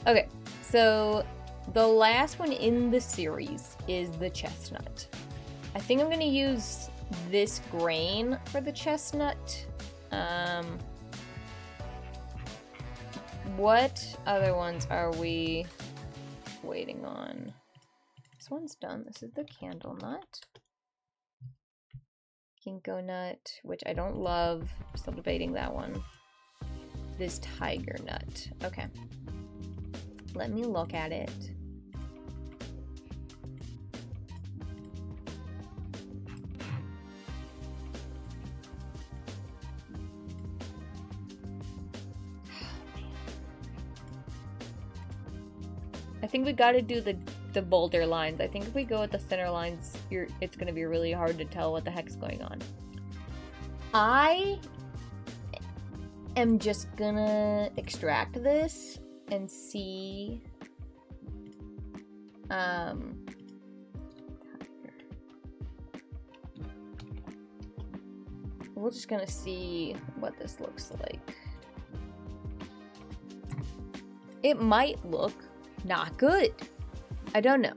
Okay, so the last one in the series is the chestnut. I think I'm gonna use this grain for the chestnut. What other ones are we waiting on? This one's done. This is the candle nut. Ginkgo nut, which I don't love. Still debating that one. This tiger nut. Okay. Let me look at it. I think we gotta do the boulder lines. I think if we go with the center lines, it's gonna be really hard to tell what the heck's going on. I am just gonna extract this and see. We're just gonna see what this looks like. It might look not good. I don't know.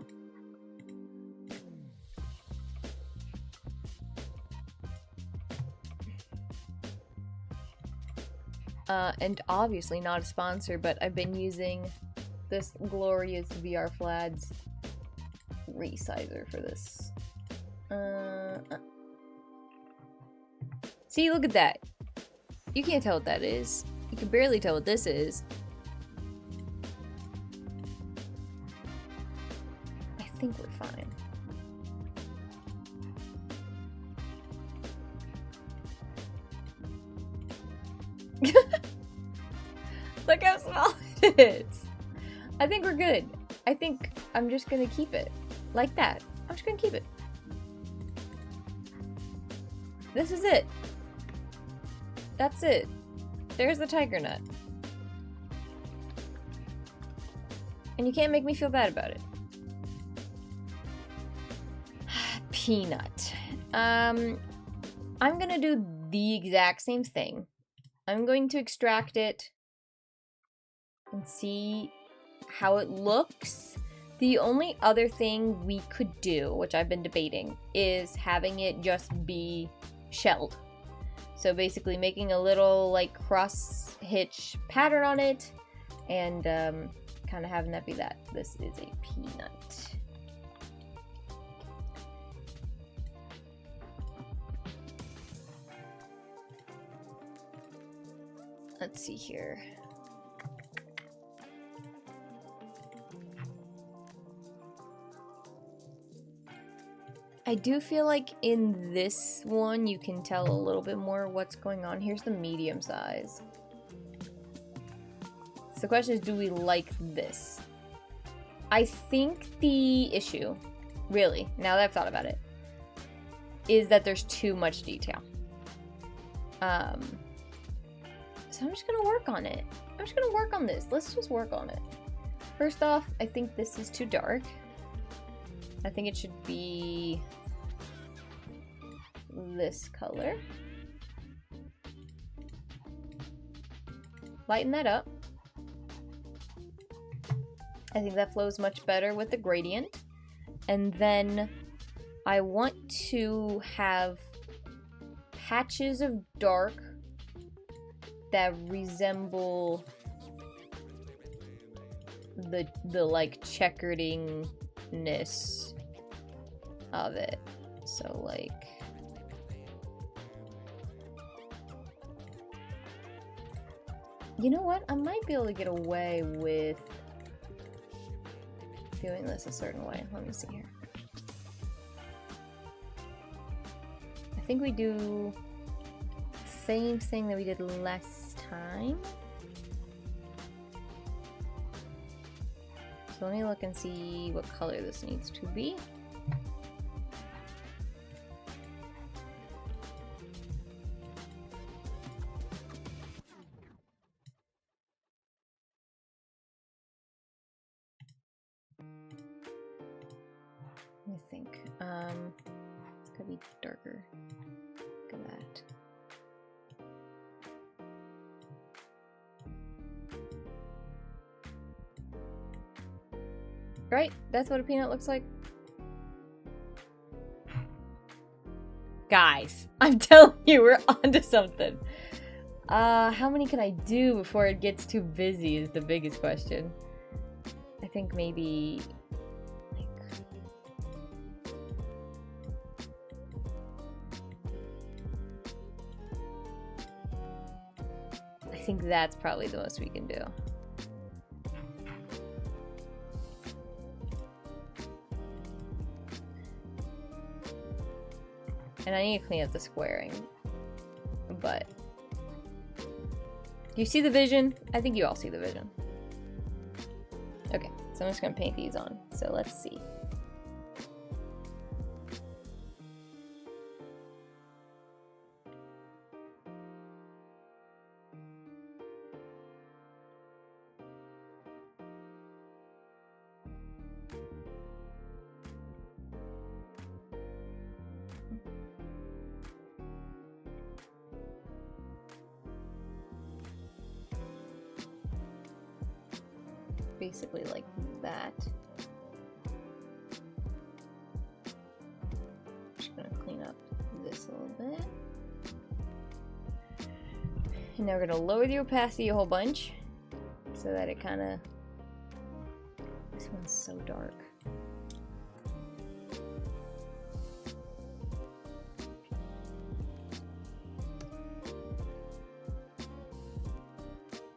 And obviously not a sponsor, but I've been using this glorious VR Flads resizer for this. See, look at that. You can't tell what that is. You can barely tell what this is. I think we're fine. Look how small it is. I think we're good. I think I'm just gonna keep it like that. I'm just gonna keep it. This is it. That's it. There's the tiger nut. And you can't make me feel bad about it. Peanut. I'm gonna do the exact same thing. I'm going to extract it and see how it looks. The only other thing we could do, which I've been debating, is having it just be shelled. So basically making a little like cross hitch pattern on it and kind of having that be that. This is a peanut. Let's see here. I do feel like in this one you can tell a little bit more what's going on. Here's the medium size. So the question is, do we like this? I think the issue, really, now that I've thought about it, is that there's too much detail. So I'm just gonna work on it. I'm just gonna work on this. Let's just work on it. First off, I think this is too dark. I think it should be this color. Lighten that up. I think that flows much better with the gradient. And then I want to have patches of dark that resemble the like checkeredingness of it. So like you know what? I might be able to get away with doing this a certain way. Let me see here. I think we do the same thing that we did last time. So let me look and see what color this needs to be. Let me think. It's gonna be darker. Look at that. Right? That's what a peanut looks like. Guys, I'm telling you, we're onto something. How many can I do before it gets too busy is the biggest question. I think maybe... like... I think that's probably the most we can do. And I need to clean up the squaring. But... do you see the vision? I think you all see the vision. Okay, so I'm just gonna paint these on. So let's see. Basically like that. Just gonna clean up this a little bit. And now we're gonna lower the opacity a whole bunch so that it kind of... this one's so dark.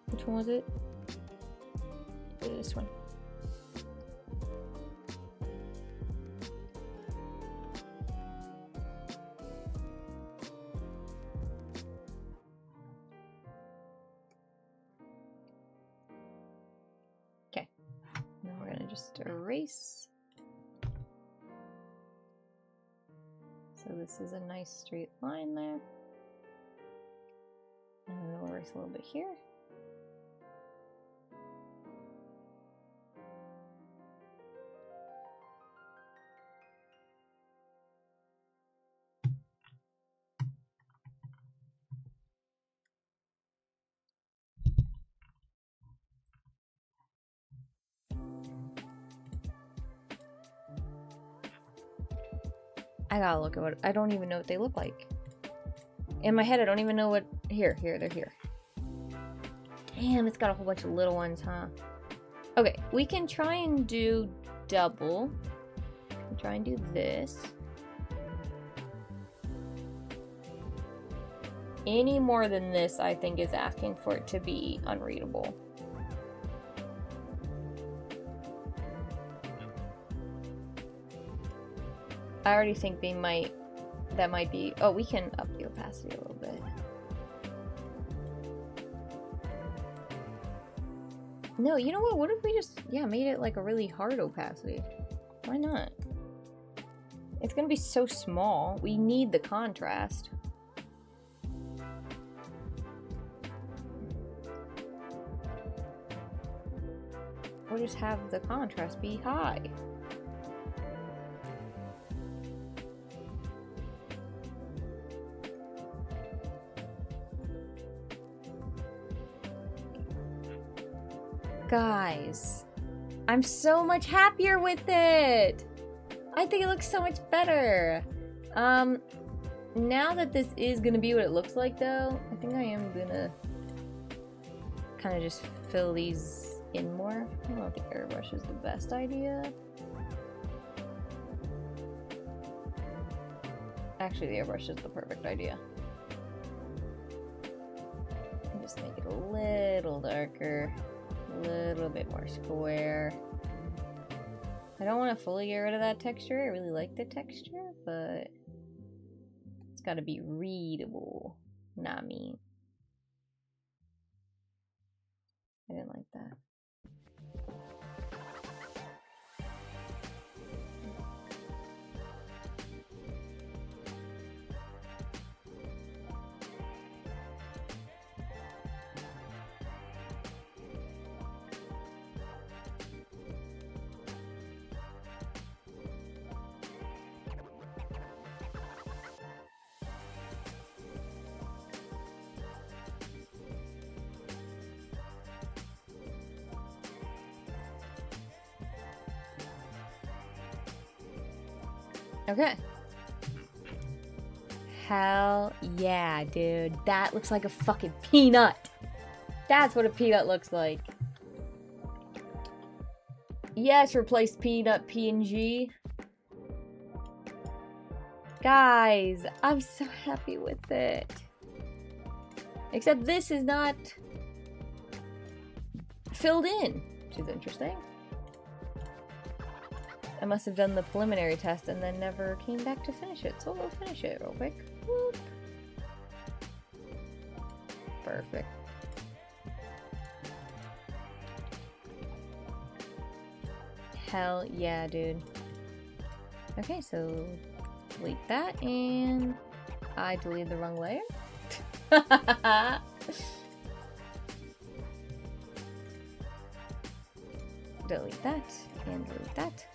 Which one was it? This one. Okay. Now we're gonna just erase. So this is a nice straight line there. And we'll erase a little bit here. I gotta look at what... I don't even know what they look like. In my head, I don't even know what... Here, they're here. Damn, it's got a whole bunch of little ones, huh? Okay, we can try and do double. Try and do this. Any more than this, I think, is asking for it to be unreadable. I already think they might... that might be... oh, we can up the opacity a little bit. No, you know what? What if we just... yeah, made it like a really hard opacity? Why not? It's gonna be so small. We need the contrast. Or just have the contrast be high. Guys, I'm so much happier with it. I think it looks so much better. Now that this is gonna be what it looks like though, I think I am gonna kind of just fill these in more. I don't know if the airbrush is the best idea. Actually, the airbrush is the perfect idea. And just make it a little darker. A little bit more square. I don't want to fully get rid of that texture. I really like the texture, but it's got to be readable. Not me. I didn't like that. Okay. Hell yeah, dude. That looks like a fucking peanut. That's what a peanut looks like. Yes, replace peanut PNG. Guys, I'm so happy with it. Except this is not filled in, which is interesting. I must have done the preliminary test and then never came back to finish it. So we'll finish it real quick. Whoop. Perfect. Hell yeah, dude. Okay, so delete that, and I deleted the wrong layer. Delete that, and delete that.